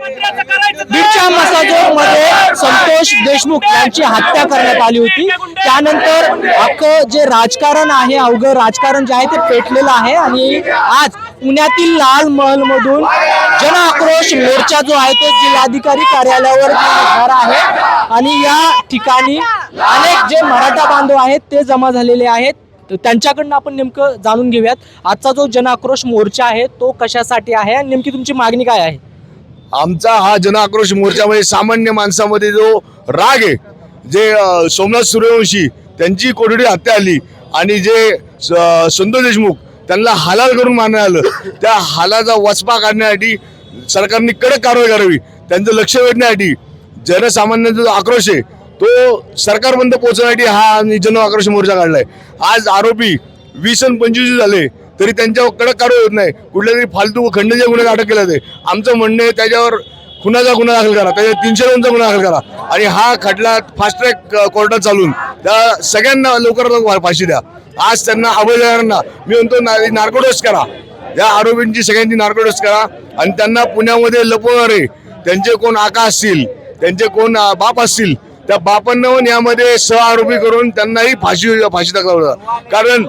बीडच्या मसाजोगमध्ये संतोष देशमुख यांची हत्या करण्यात आली होती। त्यानंतर अख्खं जे राजकारण आहे, अवघं राजकारण जे आहे ते पेटलेलं आहे आणि आज पुण्यातील लाल महल मधून जन आक्रोश मोर्चा जो आहे तो जिल्हाधिकारी कार्यालयावर निघणार आहे आणि या ठिकाणी अनेक जे मराठा बांधव आहेत ते जमा झालेले आहेत। त्यांच्याकडनं आपण नेमकं जाणून घेऊयात आजचा जो जन आक्रोश मोर्चा आहे तो कशासाठी आहे आणि नेमकी तुमची मागणी काय आहे। आमचा हा जन आक्रोश मोर्चा म्हणजे सामान्य माणसामध्ये जो राग आहे, जे सोमनाथ सूर्यवंशी त्यांची कोठडी हत्या आली आणि जे संतोष देशमुख त्यांना हालाल करून मारण्यात आलं, त्या हालाचा वचपा काढण्यासाठी सरकारने कडक कारवाई करावी, त्यांचं लक्ष वेधण्यासाठी जनसामान्यांचा जो आक्रोश आहे तो सरकारपर्यंत पोहोचण्यासाठी हा जन आक्रोश मोर्चा काढलाय। आज आरोपी 20 आणि 25 झाले तरी त्यांच्यावर कडक कारवाई होत नाही, कुठल्या तरी फालतू खंडणीच्या गुन्ह्यात अटक केला ते। आमचं म्हणणं आहे त्याच्यावर खुनाचा गुन्हा दाखल करा, त्याच्यावर 302चा गुन्हा दाखल करा आणि हा खटला फास्ट ट्रॅक कोर्टात चालून त्या सगळ्यांना लवकरात फाशी द्या। आज त्यांना अभयदारांना मी म्हणतो नार्कोडोस करा, या आरोपींची सगळ्यांची नार्कोडोस करा आणि त्यांना पुण्यामध्ये लपवणारे त्यांचे कोण आका असतील, त्यांचे कोण बाप असतील, त्या बापांना यामध्ये सह आरोपी करून त्यांनाही फाशी टाकला। कारण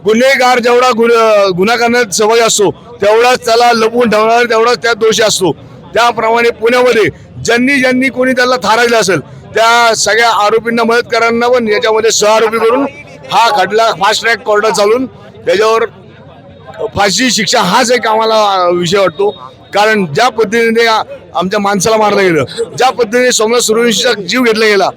गुन्हेगार जेवढा गुन्हा करण्यात सहभागी असतो तेवढाच त्याला लपवून ठेवणार, तेवढाच त्यात दोषी असतो। त्याप्रमाणे पुण्यामध्ये ज्यांनी कोणी त्याला थारायला असेल त्या सगळ्या आरोपींना मदत करणाऱ्यांना पण याच्यामध्ये सह आरोपी करून हा खटला फास्ट ट्रॅक कोर्टात चालून त्याच्यावर फाशी शिक्षा हाच एक आम्हाला विषय वाटतो। कारण ज्या पद्धतीने आमच्या माणसाला मारलं गेलं, ज्या पद्धतीने सोमनाथ सूर्यवंशीचा जीव घेतला गेला,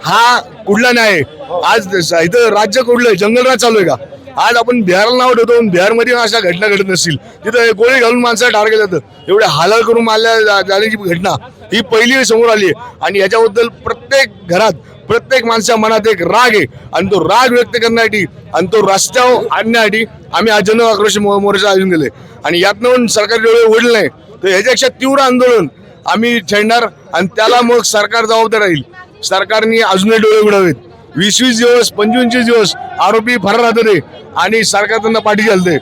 हा कुठला न्याय? आज इथं राज्य कुठलं जंगलराज चालू आहे का? आज आपण बिहारला नाव ठेवतो, बिहारमध्ये अशा घटना घडत नसतील, तिथं गोळी घालून माणसाला टार्गेट जातं, एवढे हालाल करून मारल्या जाण्याची घटना ही पहिली समोर आली आहे आणि याच्याबद्दल प्रत्येक घरात प्रत्येक माणसाच्या मनात एक राग आहे आणि तो राग व्यक्त करण्यासाठी आणि तो रस्त्यावर आणण्यासाठी आम्ही हा जन आक्रोश मोर्चा आयोजन केले आणि यातनं सरकार डोळे उघडले नाही तर ह्याच्यापेक्षा तीव्र आंदोलन आम्ही छेडणार आणि त्याला मग सरकार जबाबदार राहील। सरकारने अजूनही डोळे उघडावेत। 20-20 दिवस 25 दिवस आरोपी फरार राहते आणि सरकार त्यांना पाठीशी घालते।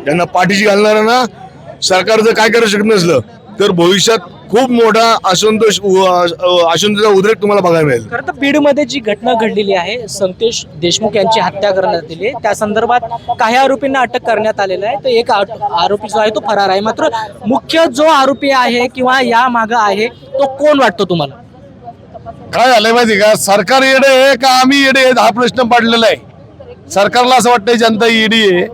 त्यांना पाठीशी घालणाऱ्यांना सरकार जर काय करू शकत नसलं तर भविष्यात खूप मोठा असंतोषाचा उद्रेक तुम्हाला बघायला मिळेल। खरं तर बीडमध्ये जी घटना घडलेली आहे, संतोष देशमुख यांची हत्या करण्यात आली आहे, त्या संदर्भात काही आरोपींना अटक करण्यात आलेलं आहे, तर एक आरोपी जो आहे तो फरार आहे। मात्र मुख्य जो आरोपी आहे किंवा या मागे आहे तो कोण वाटतो तुम्हाला? काय झालंय माहिती का, सरकार येडे आहे का आम्ही येडे हा प्रश्न पडलेला आहे। सरकारला असं वाटतंय जनता येडी आहे,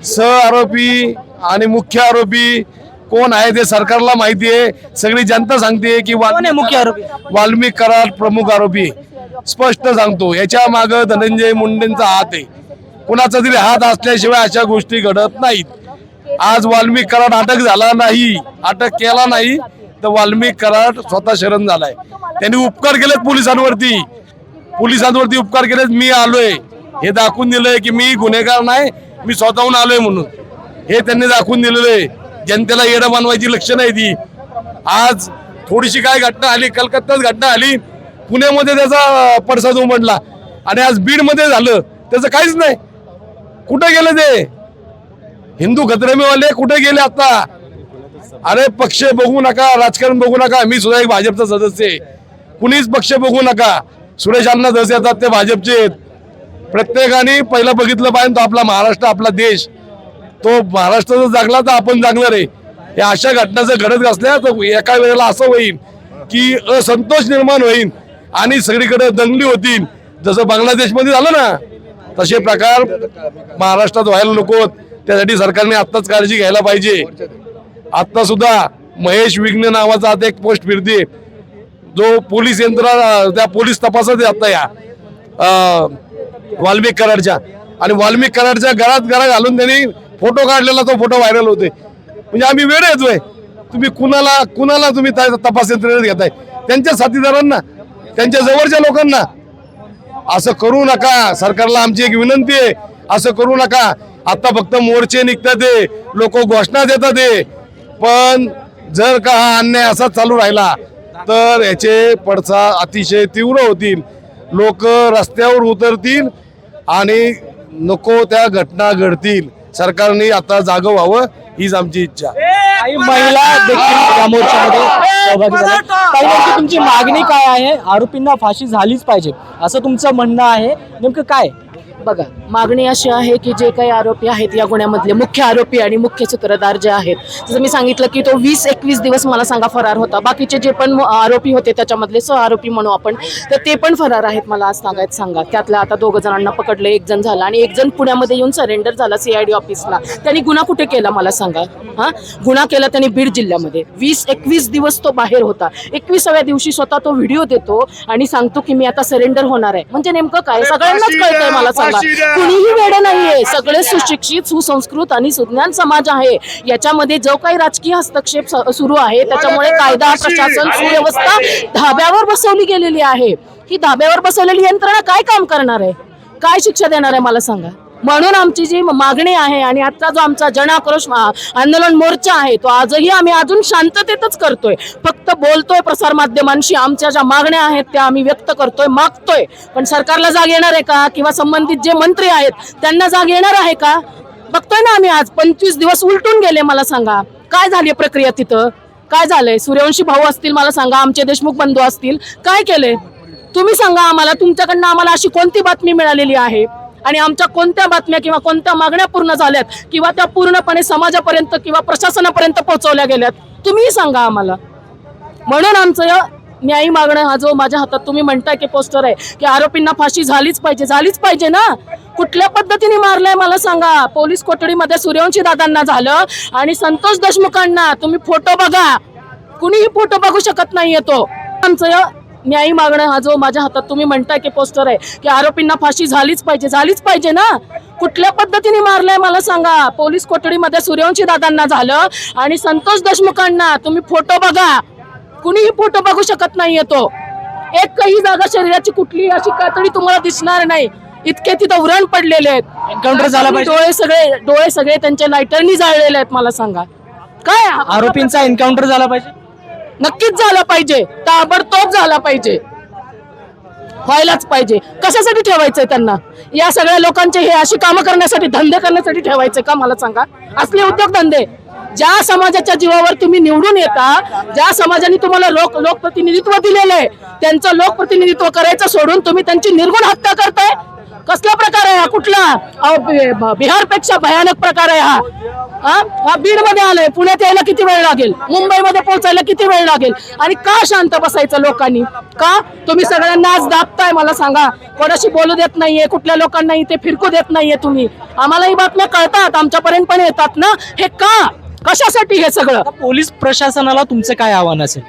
सह आरोपी आणि मुख्य आरोपी कोण आहे ते सरकारला माहिती आहे, सगळी जनता सांगते की मुख्य आरोपी वाल्मिक कराड प्रमुख आरोपी। स्पष्ट सांगतो याच्या मागे धनंजय मुंडेंचा हात आहे, कुणाचा तरी हात असल्याशिवाय अशा गोष्टी घडत नाहीत। आज वाल्मिक कराड अटक झाला नाही, अटक केला नाही तर वाल्मिक कराड स्वतः शरण झालाय। त्यांनी उपकार केलेत पोलिसांवरती उपकार केलेत, मी आलोय हे दाखवून दिलंय की मी गुन्हेगार नाही, मी स्वतःहून आलोय म्हणून हे त्यांनी दाखवून दिलेलं आहे। जनतेला येडं बनवायची लक्षणं आहे ती। आज थोडीशी काय घटना आली, कलकत्त्यात घटना आली, पुण्यामध्ये त्याचा पडसाद उमटला आणि आज बीडमध्ये झालं त्याचं काहीच नाही। कुठे गेले ते हिंदू खतरेमेवाले, कुठे गेले आता? अरे पक्ष बघू नका, राजकारण बघू नका, मी सुद्धा एक भाजपचा सदस्य आहे, कुणीच पक्ष बघू नका। सुरेश अण्णा धस येतात ते भाजपचे आहेत। प्रत्येकाने पहिलं बघितलं पाहिजे तो आपला महाराष्ट्र, आपला देश, तो महाराष्ट्र जर जागला तर आपण जागणार आहे। या अशा घटना जर घडत असल्या तर एका वेळेला असं होईल की असंतोष निर्माण होईल आणि सगळीकडे दंगली होतील, जसं बांगलादेशमध्ये झालं ना तसे प्रकार महाराष्ट्रात व्हायला नको। त्यासाठी सरकारने आत्ताच काळजी घ्यायला पाहिजे। आता सुद्धा महेश विघ्ने नावाचा आता एक पोस्ट फिरते, जो पोलीस यंत्रणा त्या पोलीस तपासत आता या वाल्मिक कराडच्या, आणि वाल्मिक कराडच्या घरा घालून त्यांनी फोटो काढलेला तो फोटो व्हायरल होते। म्हणजे आम्ही वेळ येतोय, तुम्ही कुणाला तुम्ही तपास यंत्रणेत घेताय? त्यांच्या साथीदारांना, त्यांच्या जवळच्या लोकांना। असं करू नका, सरकारला आमची एक विनंती आहे, असं करू नका। आता फक्त मोर्चे निघतात, लोक घोषणा देतात, पण जर का हा अन्याय असा चालू राहिला तर याचे पडसाद अतिशय तीव्र होतील, लोक रस्त्यावर उतरतील आणि नको त्या घटना घडतील। सरकारने आता जागं व्हावं हीच आमची इच्छा। काही महिला देखील या मोर्चामध्ये सहभागी झाल्या. ताई, नेमकी तुमची मागणी काय आहे? आरोपींना फाशी झालीच पाहिजे असं तुमचं म्हणणं आहे, नेमकं काय? बघा, मागणी अशी आहे की जे काही आरोपी आहेत या गुन्ह्यामधले मुख्य आरोपी आणि मुख्य सूत्रधार जे आहेत, जसं मी सांगितलं की तो 20-21 दिवस मला सांगा फरार होता. बाकीचे जे पण आरोपी होते त्याच्यामधले सह आरोपी म्हणू आपण, तर ते पण फरार आहेत. मला आज सांगा त्यातल्या आता 2 जणांना पकडले, 1 जण झाला आणि 1 जण पुण्यामध्ये येऊन सरेंडर झाला CID ऑफिसला. त्यांनी गुन्हा कुठे केला मला सांगा? गुन्हा केला त्यांनी बीड जिल्ह्यामध्ये. 20-21 दिवस तो बाहेर होता. 21व्या दिवशी स्वतः तो व्हिडिओ देतो आणि सांगतो की मी आता सरेंडर होणार आहे. म्हणजे नेमकं काय? सगळ्यांनाच कळतंय मला सांगा. कुणीही वेडं नाहीये. सगळे सुशिक्षित, सुसंस्कृत आणि सुज्ञान समाज आहे. याच्यामध्ये जो काही राजकीय हस्तक्षेप सुरू आहे त्याच्यामुळे कायदा, प्रशासन, सुव्यवस्था धाब्यावर बसवली गेलेली आहे. ही धाब्यावर बसवलेली यंत्रणा काय काम करणार आहे? काय शिक्षा देणार आहे मला सांगा? म्हणून आमची जी मागणी आहे आणि आता जो आमचा जनाक्रोश आंदोलन मोर्चा आहे तो आजही आम्ही अजून शांततेतच करतोय. फक्त बोलतोय प्रसार माध्यमांशी. आमच्या ज्या मागण्या आहेत त्या आम्ही व्यक्त करतोय, मागतोय. पण सरकारला जाग येणार आहे का? किंवा संबंधित जे मंत्री आहेत त्यांना जाग येणार आहे का? बघतोय ना आम्ही. आज 25 दिवस उलटून गेले. मला सांगा काय झाली प्रक्रिया तिथं? काय झालंय? सूर्यवंशी भाऊ असतील, मला सांगा, आमचे देशमुख बंधू असतील, काय केलंय तुम्ही सांगा आम्हाला. तुमच्याकडनं आम्हाला अशी कोणती बातमी मिळालेली आहे आणि आमच्या कोणत्या बातम्या किंवा कोणत्या मागण्या पूर्ण झाल्यात किंवा त्या पूर्णपणे समाजापर्यंत किंवा प्रशासनापर्यंत पोहोचवल्या गेल्यात? तुम्हीही सांगा आम्हाला. म्हणून आमचं या न्यायी मागणं हा जो माझ्या हातात तुम्ही म्हणताय की पोस्टर आहे की आरोपींना फाशी झालीच पाहिजे ना. कुठल्या पद्धतीने मारलंय मला सांगा? पोलीस कोठडीमध्ये सूर्यवंशी दादांना झालं आणि संतोष देशमुखांना तुम्ही फोटो बघा. कुणीही फोटो बघू शकत नाहीये तो. आमचं या न्यायी मागणं हा जो माझ्या हातात तुम्ही म्हणताय की पोस्टर आहे की आरोपींना फाशी झालीच पाहिजे ना. कुठल्या पद्धतीने मारलंय मला सांगा? पोलीस कोठडीमध्ये सूर्यवंशी दादांना झालं आणि संतोष देशमुखांना तुम्ही फोटो बघा. कुणीही फोटो बघू शकत नाहीये तो. एकही जागा शरीराची कुठलीही अशी कातडी तुम्हाला दिसणार नाही. इतके तिथं उरण पडलेले आहेत. एन्काउंटर झाला पाहिजे. डोळे सगळे त्यांच्या लायटरनी जाळलेले आहेत. मला सांगा काय? आरोपींचा एन्काउंटर झाला पाहिजे. नक्कीच झाला पाहिजे. ताबडतोब झाला पाहिजे. व्हायलाच पाहिजे. कशासाठी ठेवायचंय त्यांना? या सगळ्या लोकांचे हे अशी कामं करण्यासाठी, धंदे करण्यासाठी ठेवायचे का मला सांगा? असले उद्योगधंदे ज्या समाजाच्या जीवावर तुम्ही निवडून येता, ज्या समाजाने तुम्हाला लोकप्रतिनिधित्व दिलेलं आहे, त्यांचं लोकप्रतिनिधित्व करायचं सोडून तुम्ही त्यांची निर्गुण हत्या करताय. कसला प्रकार आहे हा? कुठला? बिहारपेक्षा भयानक प्रकार आहे हा बीड मध्ये आलाय. पुण्यात यायला किती वेळ लागेल? मुंबईमध्ये पोहोचायला किती वेळ लागेल? आणि का शांत बसायचं लोकांनी? का तुम्ही सगळ्यांना आज दाबताय मला सांगा? कोणाशी बोलू देत नाहीये, कुठल्या लोकांना इथे फिरकू देत नाहीये तुम्ही. आम्हाला ही बातम्या कळतात, आमच्यापर्यंत पण येतात ना. हे का? कशासाठी हे सगळं? पोलीस प्रशासनाला तुमचं काय आव्हान असेल?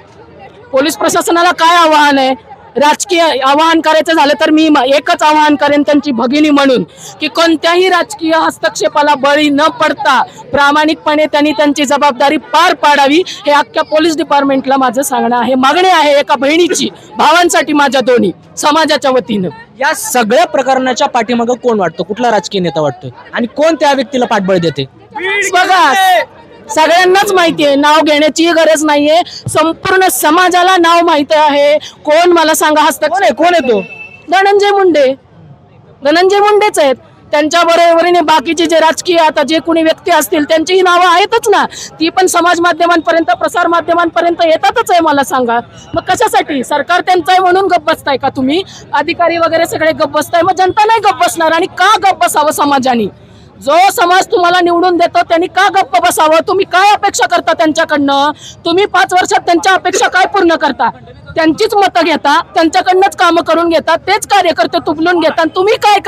पोलीस प्रशासनाला काय आव्हान आहे? राजकीय आवाहन करायचं झालं तर मी एकच आवाहन करेन त्यांची भगिनी म्हणून की कोणत्याही राजकीय हस्तक्षेपाला बळी न पडता प्रामाणिकपणे त्यांनी त्यांची जबाबदारी पार पाडावी. हे अख्ख्या पोलीस डिपार्टमेंटला माझं सांगणं आहे. मागणी आहे एका बहिणीची, भावांसाठी, माझ्या दोन्ही समाजाच्या वतीनं. या सगळ्या प्रकरणाच्या पाठीमागं कोण वाटतं? कुठला राजकीय नेता वाटतोय आणि कोण त्या व्यक्तीला पाठबळ देते? बघा, सगळ्यांनाच माहिती आहे. नाव घेण्याची गरज नाहीये. संपूर्ण समाजाला नाव माहिती आहे. कोण मला सांगा? कोण आहे तो? धनंजय मुंडेच आहेत. त्यांच्या बरोबरीने बाकीचे जे राजकीय आता जे कोणी व्यक्ती असतील त्यांचीही नावं आहेतच ना. ती पण समाज माध्यमांपर्यंत, प्रसार माध्यमांपर्यंत येतातच आहे. मला सांगा मग कशासाठी? सरकार त्यांचं आहे म्हणून गप्प बसताय का तुम्ही? अधिकारी वगैरे सगळे गप्प बसताय. मग जनता नाही गप्प बसणार. आणि का गप्प बसावं समाजाने? जो समाज तुम्हाला निवडून देतो त्यांनी का गप्प बसावं? तुम्ही काय अपेक्षा करता त्यांच्याकडनं? तुम्ही 5 वर्षात त्यांच्या अपेक्षा काय पूर्ण करता? त्यांचीच मतं घेता, त्यांच्याकडनंच कामं करून घेता, तेच कार्यकर्ते तुपलून घेता. तुम्ही काय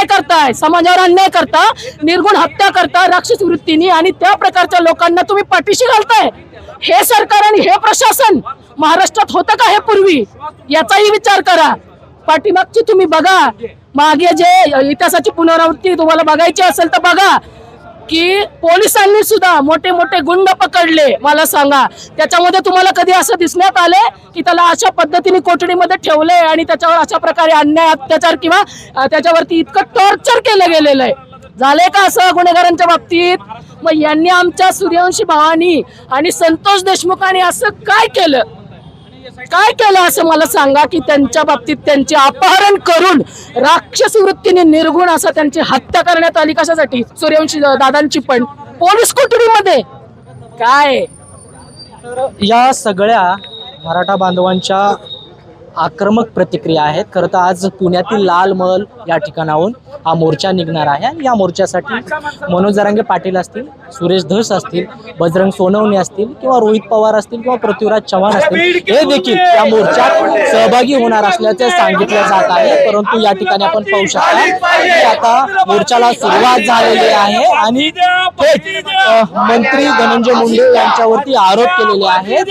करताय? समाजावर अन्याय करता, निर्गुण हत्या करता राक्षस वृत्तीने आणि त्या प्रकारच्या लोकांना तुम्ही पाठीशी घालताय. हे सरकार आणि हे प्रशासन महाराष्ट्रात होतं का हे पूर्वी? याचाही विचार करा. पाठीमागची तुम्ही बघा. मागे जे इतिहासाची पुनरावृत्ती तुम्हाला बघायची असेल तर बघा की पोलिसांनी सुद्धा मोठे मोठे गुंड पकडले. मला सांगा त्याच्यामध्ये तुम्हाला कधी असं दिसण्यात आले की त्याला अशा पद्धतीने कोठडीमध्ये ठेवले आणि त्याच्यावर अशा प्रकारे अन्याय, अत्याचार किंवा त्याच्यावरती इतकं टॉर्चर केलं गेलेलं आहे? झालंय का असं गुन्हेगारांच्या बाबतीत? मग यांनी आमच्या सूर्यवंशी भावानी आणि संतोष देशमुखांनी असं काय केलं असं मला सांगा की त्यांच्या बाबतीत त्यांचे अपहरण करून राक्षस वृत्तीने निर्गुण असं त्यांची हत्या करण्यात आली. कशासाठी? सूर्यवंशी दादांची पण पोलीस कोठडीमध्ये. काय या सगळ्या मराठा बांधवांच्या आक्रमक प्रतिक्रिया आहेत. खरं तर आज पुण्यातील लाल महल या ठिकाणाहून हा मोर्चा निघणार आहे आणि या मोर्चासाठी मनोज जरांगे पाटील असतील, सुरेश धस असतील, बजरंग सोनवणे असतील किंवा रोहित पवार असतील किंवा पृथ्वीराज चव्हाण असतील हे देखील या मोर्चात सहभागी होणार असल्याचे सांगितलं जात आहे. परंतु या ठिकाणी आपण पाहू शकता की आता मोर्चाला सुरुवात झालेली आहे आणि थेट मंत्री धनंजय मुंडे यांच्यावरती आरोप केलेले आहेत.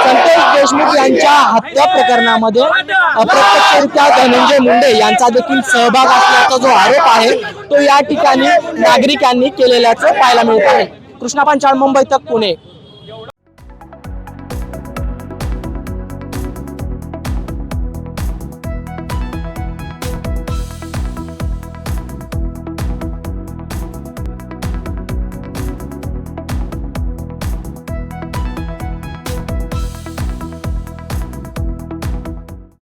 संतोष देशमुख यांच्या हत्या प्रकरणामध्ये अप्रत्यक्षरित्या धनंजय मुंडे यांचा देखील सहभाग असल्याचा जो आरोप आहे तो या ठिकाणी नागरिकांनी केलेल्याचं पाहायला मिळत आहे. कृष्णा पांचाळ, मुंबई तक, पुणे.